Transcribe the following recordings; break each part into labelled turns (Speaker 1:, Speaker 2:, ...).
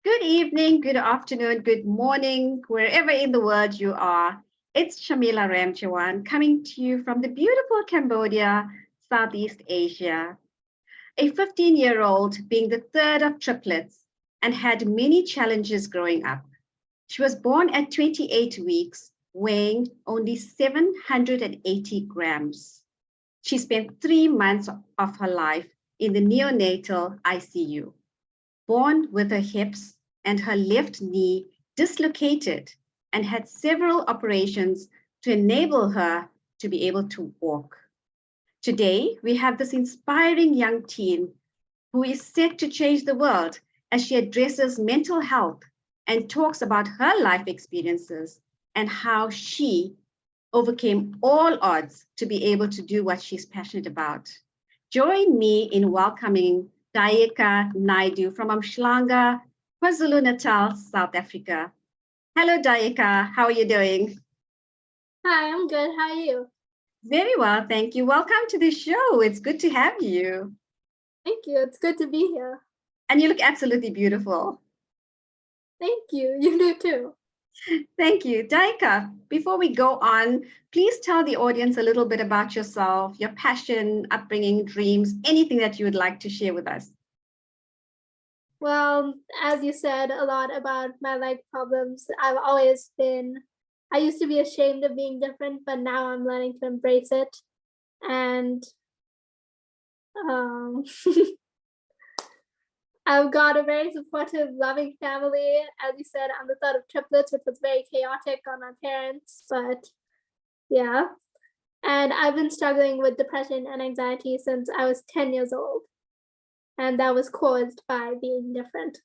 Speaker 1: Good evening, good afternoon, good morning, wherever in the world you are. It's Shamila Ramjawan coming to you from the beautiful Cambodia, Southeast Asia. A 15-year-old being the third of triplets and had many challenges growing up. She was born at 28 weeks, weighing only 780 grams. She spent 3 months of her life in the neonatal ICU. Born with her hips and her left knee dislocated and had several operations to enable her to be able to walk. Today, we have this inspiring young teen who is set to change the world as she addresses mental health and talks about her life experiences and how she overcame all odds to be able to do what she's passionate about. Join me in welcoming Dayika Naidoo from Umhlanga, KwaZulu-Natal, South Africa. Hello, Dayika. How are you doing?
Speaker 2: Hi, I'm good. How are you?
Speaker 1: Very well, thank you. Welcome to the show. It's good to have you.
Speaker 2: Thank you. It's good to be here.
Speaker 1: And you look absolutely beautiful.
Speaker 2: Thank you. You do too.
Speaker 1: Thank you. Dayika, before we go on, please tell the audience a little bit about yourself, your passion, upbringing, dreams, anything that you would like to share with us.
Speaker 2: Well, as you said a lot about my leg problems, I used to be ashamed of being different, but now I'm learning to embrace it. And I've got a very supportive, loving family. As you said, I'm the third of triplets, which was very chaotic on my parents, but yeah. And I've been struggling with depression and anxiety since I was 10 years old. And that was caused by being different.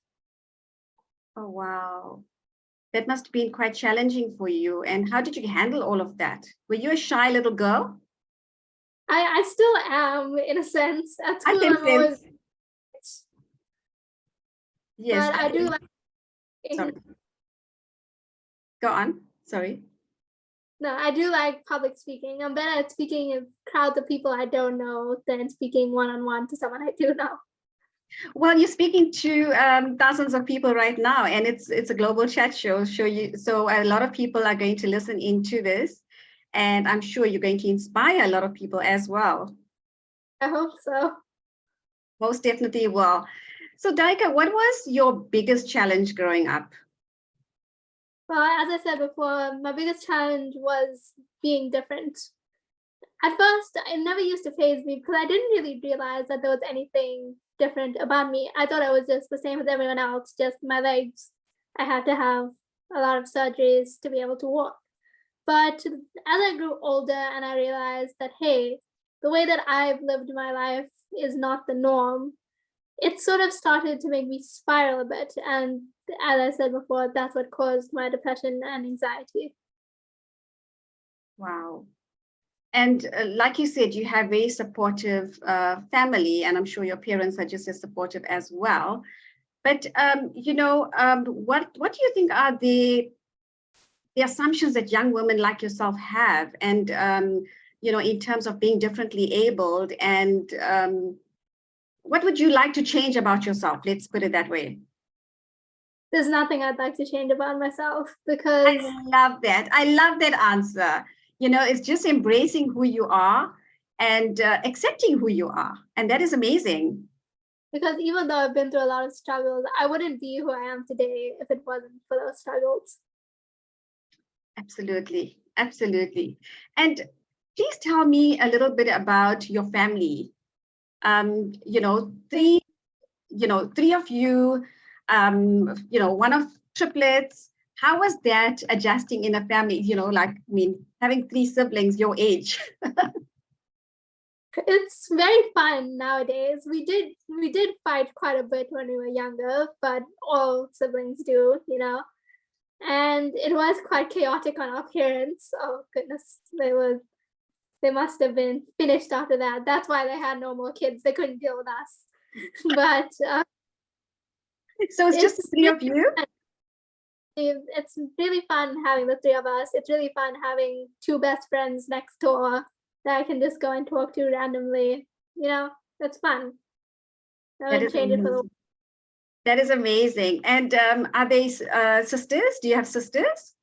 Speaker 1: Oh, wow. That must have been quite challenging for you. And how did you handle all of that? Were you a shy little girl?
Speaker 2: I still am, in a sense. At school,
Speaker 1: I can
Speaker 2: I'm always...
Speaker 1: Yes.
Speaker 2: But I do like...
Speaker 1: Sorry. Go on. Sorry.
Speaker 2: No, I do like public speaking. I'm better at speaking in crowds of people I don't know than speaking one-on-one to someone I do know.
Speaker 1: Well, you're speaking to thousands of people right now, and it's a global chat show. So a lot of people are going to listen into this, and I'm sure you're going to inspire a lot of people as well.
Speaker 2: I hope so.
Speaker 1: Most definitely will. So Dayika, what was your biggest challenge growing up?
Speaker 2: Well, as I said before, my biggest challenge was being different. At first, it never used to faze me because I didn't really realize that there was anything different about me. I thought I was just the same as everyone else, just my legs. I had to have a lot of surgeries to be able to walk. But as I grew older and I realized that, hey, the way that I've lived my life is not the norm, it sort of started to make me spiral a bit. And as I said before, that's what caused my depression and anxiety.
Speaker 1: Wow. And like you said, you have very supportive family, and I'm sure your parents are just as supportive as well. But what do you think are the assumptions that young women like yourself have, and in terms of being differently abled, and what would you like to change about yourself? Let's put it that way.
Speaker 2: There's nothing I'd like to change about myself because...
Speaker 1: I love that. I love that answer. It's just embracing who you are and accepting who you are. And that is amazing.
Speaker 2: Because even though I've been through a lot of struggles, I wouldn't be who I am today if it wasn't for those struggles.
Speaker 1: Absolutely. Absolutely. And please tell me a little bit about your family. Three of you, one of triplets. How was that adjusting in a family? Having three siblings your age.
Speaker 2: It's very fun nowadays. We did fight quite a bit when we were younger, but all siblings do, And it was quite chaotic on our parents. Oh goodness, they must have been finished after that. That's why they had no more kids. They couldn't deal with us. But
Speaker 1: so it's just the three of you?
Speaker 2: It's really fun having the three of us. It's really fun having two best friends next door that I can just go and talk to randomly. It's fun. I wouldn't change it for the world.
Speaker 1: That is amazing. And are they sisters? Do you have sisters?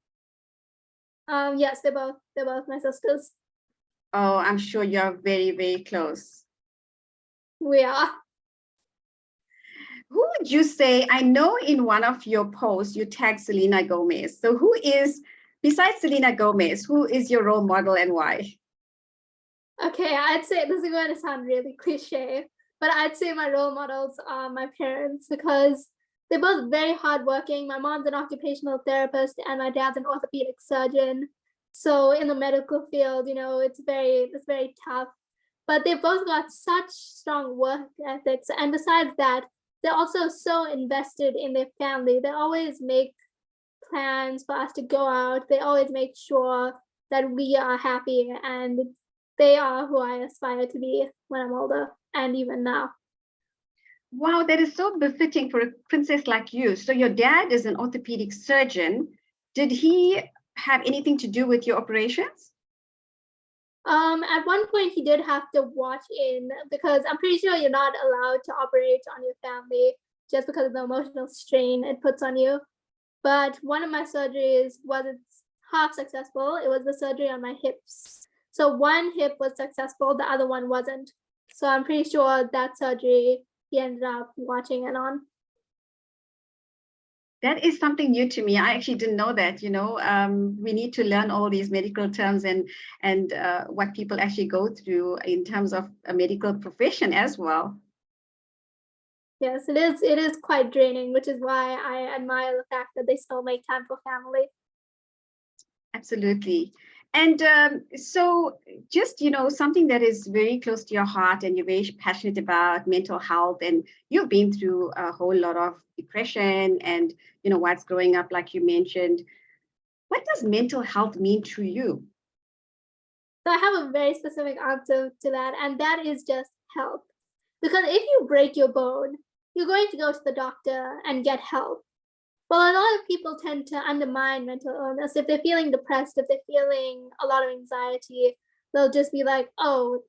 Speaker 2: Yes, they're both my sisters.
Speaker 1: Oh, I'm sure you're very, very close.
Speaker 2: We are.
Speaker 1: Who would you say, I know in one of your posts, you tagged Selena Gomez. So who is, besides Selena Gomez, who is your role model and why?
Speaker 2: Okay, I'd say this is going to sound really cliche, but I'd say my role models are my parents because they're both very hardworking. My mom's an occupational therapist and my dad's an orthopedic surgeon. So in the medical field, you know, it's very tough. But they've both got such strong work ethics. And besides that, they're also so invested in their family. They always make plans for us to go out. They always make sure that we are happy, and they are who I aspire to be when I'm older and even now.
Speaker 1: Wow, that is so befitting for a princess like you. So your dad is an orthopedic surgeon. Did he have anything to do with your operations?
Speaker 2: At one point he did have to watch in because I'm pretty sure you're not allowed to operate on your family just because of the emotional strain it puts on you. But one of my surgeries wasn't half successful. It was the surgery on my hips. So one hip was successful, the other one wasn't. So I'm pretty sure that surgery he ended up watching it on.
Speaker 1: That is something new to me. I actually didn't know that. We need to learn all these medical terms and what people actually go through in terms of a medical profession as well.
Speaker 2: Yes, it is. It is quite draining, which is why I admire the fact that they still make time for family.
Speaker 1: Absolutely. And so just, something that is very close to your heart and you're very passionate about mental health, and you've been through a whole lot of depression and, what's growing up, like you mentioned. What does mental health mean to you?
Speaker 2: So I have a very specific answer to that, and that is just help. Because if you break your bone, you're going to go to the doctor and get help. Well, a lot of people tend to undermine mental illness. If they're feeling depressed, if they're feeling a lot of anxiety, they'll just be like, "Oh,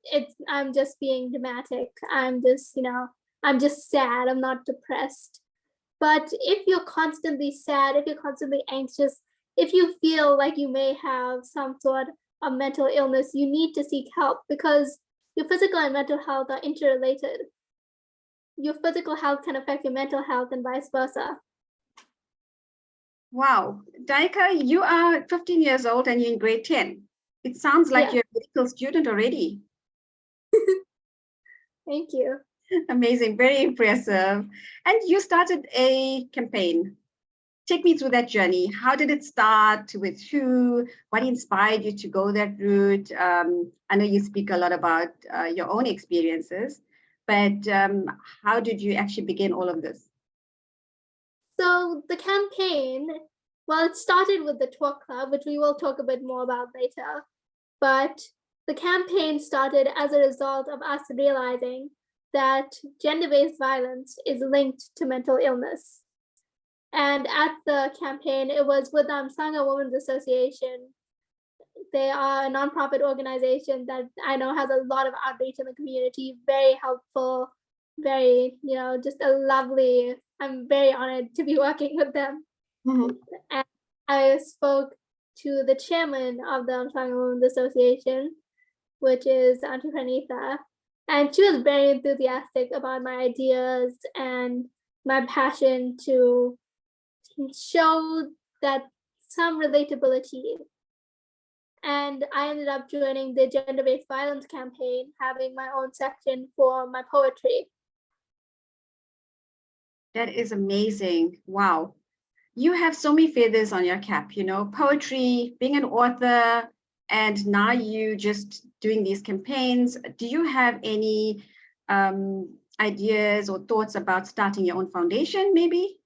Speaker 2: I'm just being dramatic. I'm just sad. I'm not depressed." But if you're constantly sad, if you're constantly anxious, if you feel like you may have some sort of mental illness, you need to seek help because your physical and mental health are interrelated. Your physical health can affect your mental health and vice versa.
Speaker 1: Wow. Dayika, you are 15 years old and you're in grade 10. It sounds like
Speaker 2: Yeah.
Speaker 1: you're a medical student already.
Speaker 2: Thank you.
Speaker 1: Amazing, very impressive. And you started a campaign. Take me through that journey. How did it start? With who? What inspired you to go that route? I know you speak a lot about your own experiences, but how did you actually begin all of this?
Speaker 2: So the campaign, well, it started with the Talk Club, which we will talk a bit more about later. But the campaign started as a result of us realizing that gender-based violence is linked to mental illness. And at the campaign, it was with the Umhlanga Women's Association. They are a nonprofit organization that I know has a lot of outreach in the community, very helpful, very, just a lovely, I'm very honored to be working with them.
Speaker 1: Mm-hmm.
Speaker 2: And I spoke to the chairman of the Umhlanga Women's Association, which is Auntie Pranitha, and she was very enthusiastic about my ideas and my passion to show that some relatability. And I ended up joining the gender-based violence campaign, having my own section for my poetry.
Speaker 1: That is amazing. Wow. You have so many feathers on your cap, poetry, being an author, and now you just doing these campaigns. Do you have any ideas or thoughts about starting your own foundation, maybe?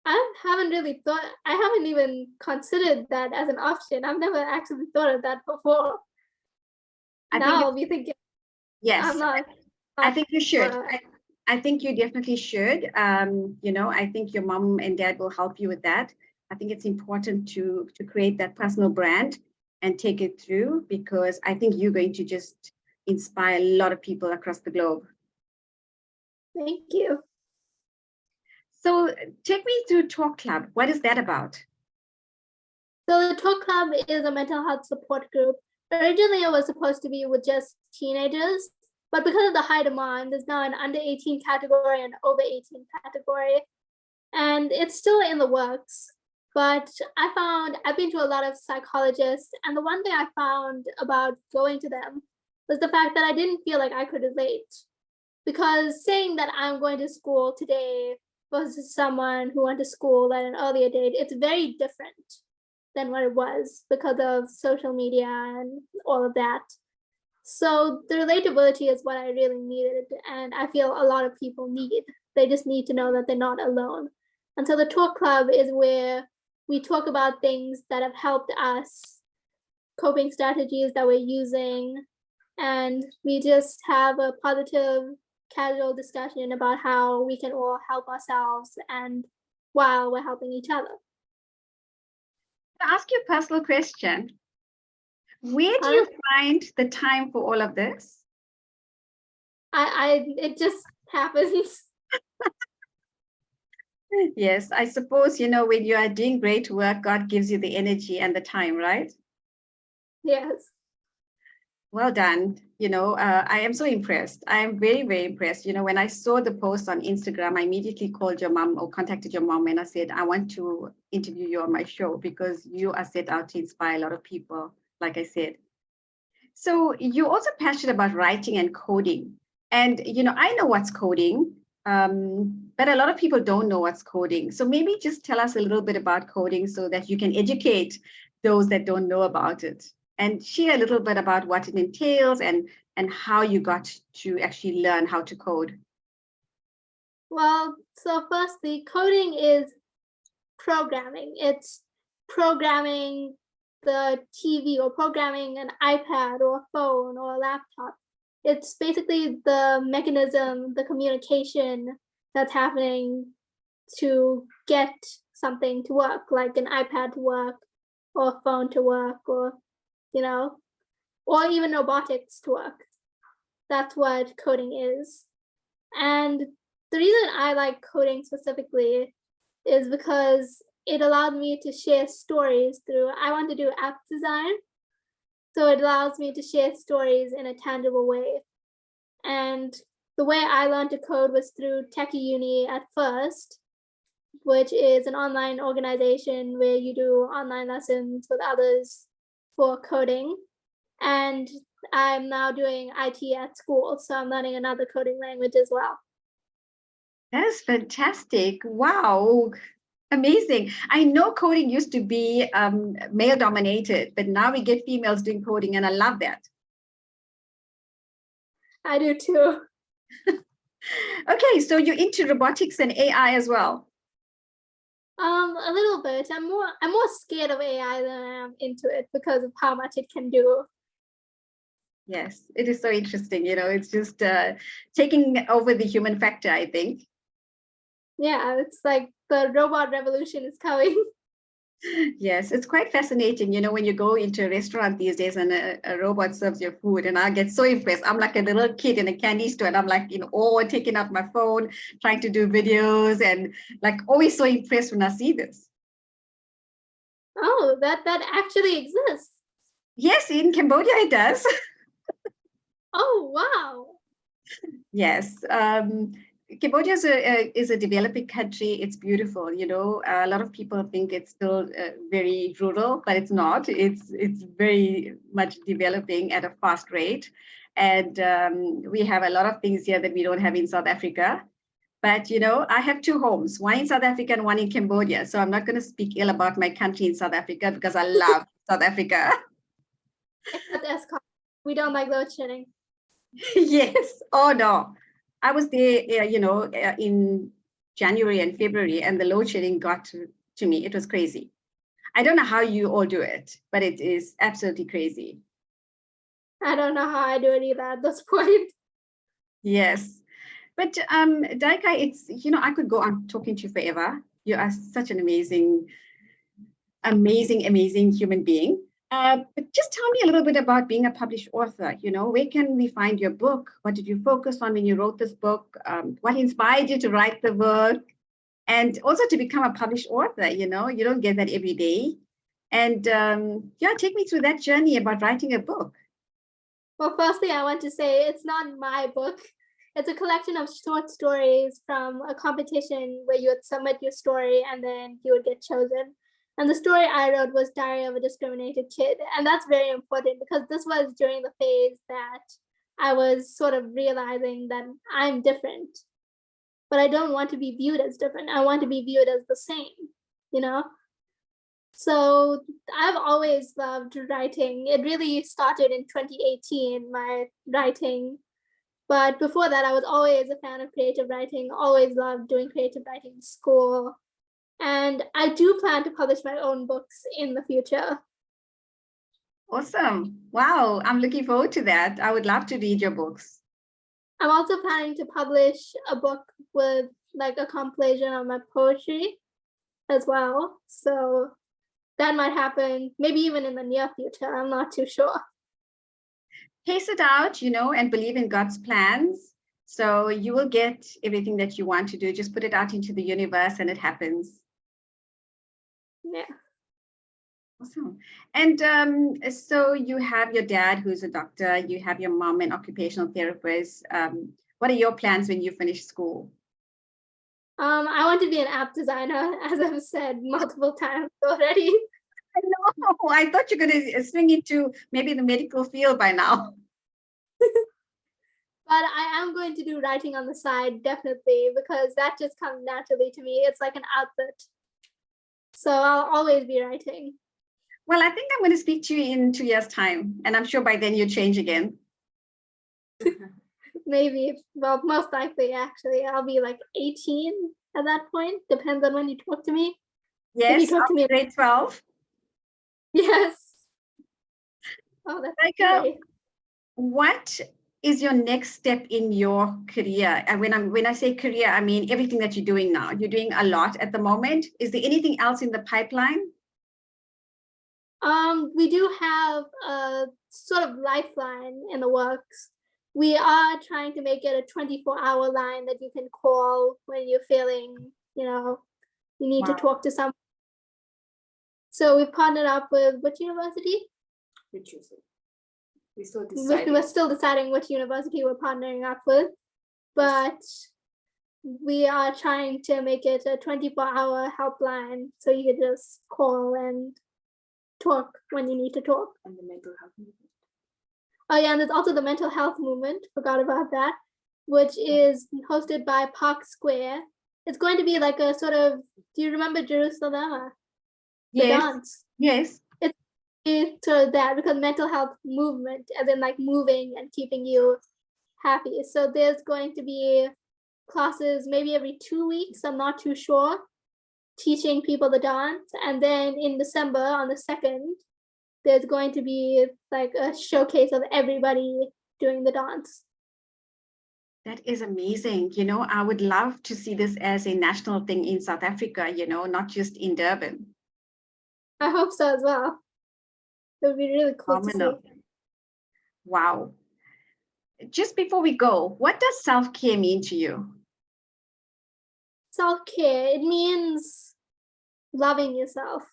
Speaker 2: I haven't even considered that as an option. I've never actually thought of that before. Now I'll be thinking,
Speaker 1: yes,
Speaker 2: I'm not.
Speaker 1: I think you should. I think you definitely should. I think your mom and dad will help you with that. I think it's important to create that personal brand and take it through, because I think you're going to just inspire a lot of people across the globe.
Speaker 2: Thank you.
Speaker 1: So take me through Talk Club. What is that about?
Speaker 2: So the Talk Club is a mental health support group. Originally, it was supposed to be with just teenagers, but because of the high demand, there's now an under 18 category and over 18 category. And it's still in the works. But I've been to a lot of psychologists, and the one thing I found about going to them was the fact that I didn't feel like I could relate. Because saying that I'm going to school today versus someone who went to school at an earlier date, it's very different than what it was because of social media and all of that. So the relatability is what I really needed, and I feel a lot of people need. They just need to know that they're not alone. And so the Talk Club is where we talk about things that have helped us, coping strategies that we're using, and we just have a positive, casual discussion about how we can all help ourselves and while we're helping each other.
Speaker 1: To ask you a personal question, where do you find the time for all of this?
Speaker 2: It just happens.
Speaker 1: Yes, I suppose, when you are doing great work, God gives you the energy and the time, right?
Speaker 2: Yes.
Speaker 1: Well done. I am so impressed. I am very, very impressed. When I saw the post on Instagram, I immediately called your mom or contacted your mom and I said, I want to interview you on my show because you are set out to inspire a lot of people, like I said. So you're also passionate about writing and coding. And, I know what's coding, but a lot of people don't know what's coding. So maybe just tell us a little bit about coding so that you can educate those that don't know about it and share a little bit about what it entails and how you got to actually learn how to code.
Speaker 2: Well, so firstly, coding is programming. It's programming the TV or programming an iPad or a phone or a laptop. It's basically the mechanism, the communication that's happening to get something to work, like an iPad to work or a phone to work or even robotics to work. That's what coding is. And the reason I like coding specifically is because it allowed me to share stories I want to do app design. So it allows me to share stories in a tangible way. And the way I learned to code was through Techie Uni at first, which is an online organization where you do online lessons with others for coding. And I'm now doing IT at school, so I'm learning another coding language as well.
Speaker 1: That is fantastic. Wow. Amazing. I know coding used to be male dominated, but now we get females doing coding, and I love that.
Speaker 2: I do too.
Speaker 1: Okay, so you're into robotics and AI as well.
Speaker 2: A little bit. I'm more scared of AI than I am into it because of how much it can do.
Speaker 1: Yes, it is so interesting. It's just taking over the human factor, I think.
Speaker 2: Yeah, it's like the robot revolution is coming.
Speaker 1: Yes, it's quite fascinating. When you go into a restaurant these days and a robot serves your food, and I get so impressed. I'm like a little kid in a candy store, and I'm like, taking out my phone, trying to do videos, and like always so impressed when I see this.
Speaker 2: Oh, that actually exists.
Speaker 1: Yes, in Cambodia it does.
Speaker 2: Oh, wow.
Speaker 1: Yes. Cambodia is a developing country. It's beautiful. A lot of people think it's still very rural, but it's not. It's very much developing at a fast rate. And we have a lot of things here that we don't have in South Africa. But, I have two homes, one in South Africa and one in Cambodia. So I'm not going to speak ill about my country in South Africa because I love South Africa.
Speaker 2: Except ESCOM. We don't like load shedding.
Speaker 1: Yes. Oh, no. I was there, in January and February, and the load shedding got to me. It was crazy. I don't know how you all do it, but it is absolutely crazy.
Speaker 2: I don't know how I do it either at this point.
Speaker 1: Yes. But Dayika, it's, I could go on talking to you forever. You are such an amazing human being. But just tell me a little bit about being a published author. Where can we find your book? What did you focus on when you wrote this book? What inspired you to write the book? and also to become a published author. You don't get that every day. And yeah, take me through that journey about writing a book.
Speaker 2: Well, firstly, I want to say it's not my book. It's a collection of short stories from a competition where you would submit your story and then you would get chosen. And the story I wrote was Diary of a Discriminated Kid. And that's very important because this was during the phase that I was sort of realizing that I'm different, but I don't want to be viewed as different. I want to be viewed as the same. So I've always loved writing. It really started in 2018, my writing. But before that, I was always a fan of creative writing, always loved doing creative writing in school. And I do plan to publish my own books in the future.
Speaker 1: Awesome. Wow. I'm looking forward to that. I would love to read your books.
Speaker 2: I'm also planning to publish a book with like a compilation of my poetry as well. So that might happen maybe even in the near future. I'm not too sure.
Speaker 1: Pace it out, and believe in God's plans. So you will get everything that you want to do. Just put it out into the universe and it happens.
Speaker 2: Yeah.
Speaker 1: Awesome. And so you have your dad who's a doctor, you have your mom an occupational therapist. What are your plans when you finish school?
Speaker 2: I want to be an app designer, as I've said multiple times already.
Speaker 1: I know. I thought you're going to swing into maybe the medical field by now.
Speaker 2: But I am going to do writing on the side, definitely, because that just comes naturally to me. It's like an outlet. So I'll always be writing.
Speaker 1: Well, I think I'm going to speak to you in 2 years' time, and I'm sure by then you'll change again.
Speaker 2: Maybe, well, most likely, actually. I'll be like 18 at that point. Depends on when you talk to me.
Speaker 1: Yes,
Speaker 2: if you talk to me
Speaker 1: grade 12.
Speaker 2: Yes. Oh, that's
Speaker 1: Dayika,
Speaker 2: great.
Speaker 1: what is your next step in your career? And when I say career, I mean everything that you're doing now. You're doing a lot at the moment. Is there anything else in the pipeline?
Speaker 2: We do have a sort of lifeline in the works. We are trying to make it a 24-hour line that you can call when you're feeling, you need to talk to someone. So we've partnered up with which university?
Speaker 3: Which is it?
Speaker 2: We're still deciding which university we're partnering up with, but we are trying to make it a 24-hour helpline so you can just call and talk when you need to talk.
Speaker 3: And the mental health movement.
Speaker 2: Oh yeah, and there's also the mental health movement, forgot about that, which is hosted by Park Square. It's going to be like a sort of, do you remember Jerusalem? The dance.
Speaker 1: Yes.
Speaker 2: It's sort of that, because mental health movement, as in like moving and keeping you happy. So there's going to be classes maybe every 2 weeks, I'm not too sure, teaching people the dance. And then in December on the 2nd, there's going to be like a showcase of everybody doing the dance.
Speaker 1: That is amazing. I would love to see this as a national thing in South Africa, not just in Durban.
Speaker 2: I hope so as well. It would be really cool to see.
Speaker 1: Wow. Just before we go, what does self-care mean to you?
Speaker 2: Self-care, it means loving yourself.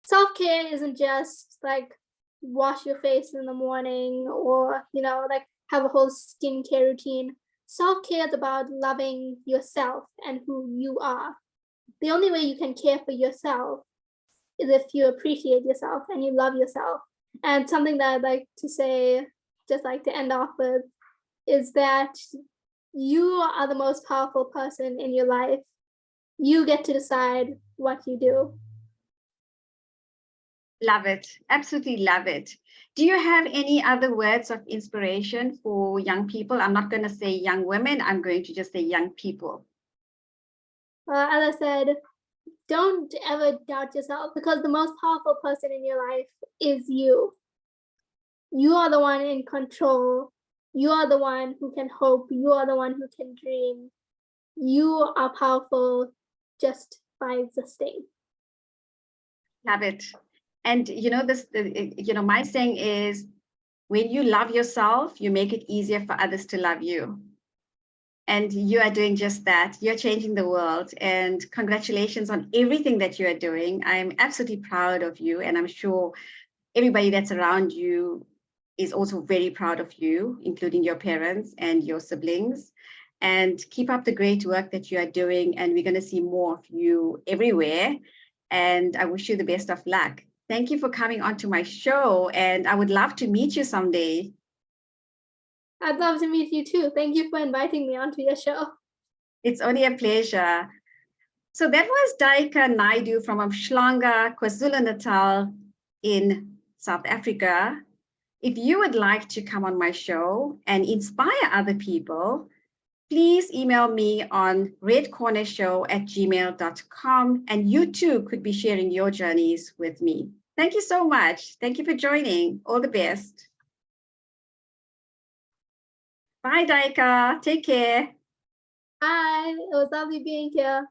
Speaker 2: Self-care isn't just like wash your face in the morning or, like have a whole skincare routine. Self-care is about loving yourself and who you are. The only way you can care for yourself is if you appreciate yourself and you love yourself. And something that I'd like to say, just like to end off with, is that you are the most powerful person in your life. You get to decide what you do.
Speaker 1: Love it. Absolutely love it. Do you have any other words of inspiration for young people? I'm not going to say young women. I'm going to just say young people.
Speaker 2: As I said, don't ever doubt yourself, because the most powerful person in your life is you. You are the one in control. You are the one who can hope. You are the one who can dream. You are powerful just by existing.
Speaker 1: Love it. And my saying is, when you love yourself, you make it easier for others to love you. And you are doing just that. You're changing the world. And congratulations on everything that you are doing. I'm absolutely proud of you. And I'm sure everybody that's around you is also very proud of you, including your parents and your siblings. And keep up the great work that you are doing. And we're going to see more of you everywhere. And I wish you the best of luck. Thank you for coming onto my show. And I would love to meet you someday.
Speaker 2: I'd love to meet you too. Thank you for inviting me onto your show.
Speaker 1: It's only a pleasure. So that was Dayika Naidoo from Umhlanga, KwaZulu-Natal in South Africa. If you would like to come on my show and inspire other people, please email me on redcornershow@gmail.com, and you too could be sharing your journeys with me. Thank you so much. Thank you for joining. All the best. Bye, Dayika. Take care.
Speaker 2: Bye. It was lovely being here.